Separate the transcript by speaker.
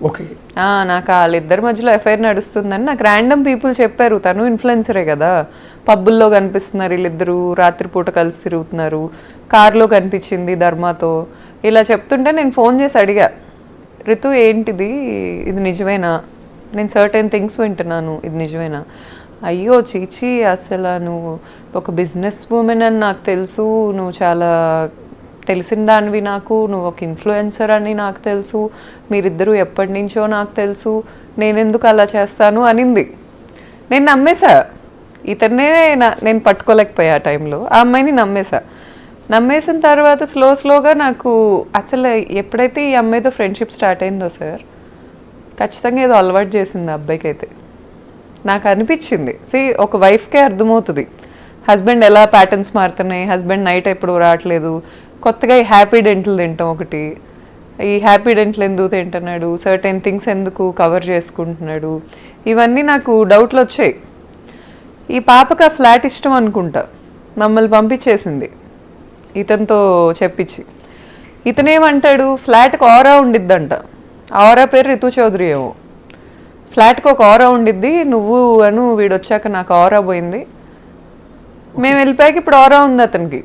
Speaker 1: Okay.
Speaker 2: నాకు వాళ్ళిద్దరి మధ్యలో ఎఫ్ఐఆర్ నడుస్తుందని నాకు ర్యాండమ్ పీపుల్ చెప్పారు. తను ఇన్ఫ్లుయెన్సరే కదా, పబ్బుల్లో కనిపిస్తున్నారు వీళ్ళిద్దరూ, రాత్రిపూట కలిసి తిరుగుతున్నారు, కార్లో కనిపించింది ధర్మాతో, ఇలా చెప్తుంటే నేను ఫోన్ చేసి అడిగా, రితు ఏంటిది, ఇది నిజమేనా, నేను సర్టెన్ థింగ్స్ వింటున్నాను, ఇది నిజమేనా? అయ్యో చీచి, అసలు నువ్వు ఒక బిజినెస్ ఉమెన్ అని నాకు తెలుసు, నువ్వు చాలా తెలిసిన దానివి, నాకు నువ్వు ఒక ఇన్ఫ్లుయెన్సర్ అని నాకు తెలుసు, మీరిద్దరూ ఎప్పటి నుంచో నాకు తెలుసు, నేనెందుకు అలా చేస్తాను అనింది. నేను నమ్మేశా, ఇతన్నే నేను పట్టుకోలేకపోయా ఆ టైంలో, ఆ అమ్మాయిని నమ్మేశా. నమ్మేసిన తర్వాత స్లోగా నాకు అసలు ఎప్పుడైతే ఈ అమ్మాయితో ఫ్రెండ్షిప్ స్టార్ట్ అయిందో సార్, ఖచ్చితంగా ఏదో అలవాటు చేసింది ఆ అబ్బాయికి అయితే నాకు అనిపించింది. ఒక వైఫ్కే అర్థమవుతుంది హస్బెండ్ ఎలా ప్యాటర్న్స్ మారుతున్నాయి, హస్బెండ్ నైట్ ఎప్పుడు రావట్లేదు, కొత్తగా ఈ హ్యాపీ డెంటల్ తింటాం ఒకటి, ఈ హ్యాపీ డెంటల్ ఎందుకు తింటున్నాడు, సర్టెన్ థింగ్స్ ఎందుకు కవర్ చేసుకుంటున్నాడు, ఇవన్నీ నాకు డౌట్లు వచ్చాయి. ఈ పాపకు ఆ ఫ్లాట్ ఇష్టం అనుకుంటా, మమ్మల్ని పంపించేసింది ఇతనితో చెప్పించి. ఇతనేమంటాడు, ఫ్లాట్కి ఆరా ఉండిద్దంట, ఆరా పేరు రితు చౌదరి ఏమో, ఫ్లాట్కి ఒక ఆరా ఉండిద్ది, నువ్వు వీడు వచ్చాక నాకు ఆరా పోయింది, మేము వెళ్ళిపోయాక ఇప్పుడు ఆరా ఉంది అతనికి.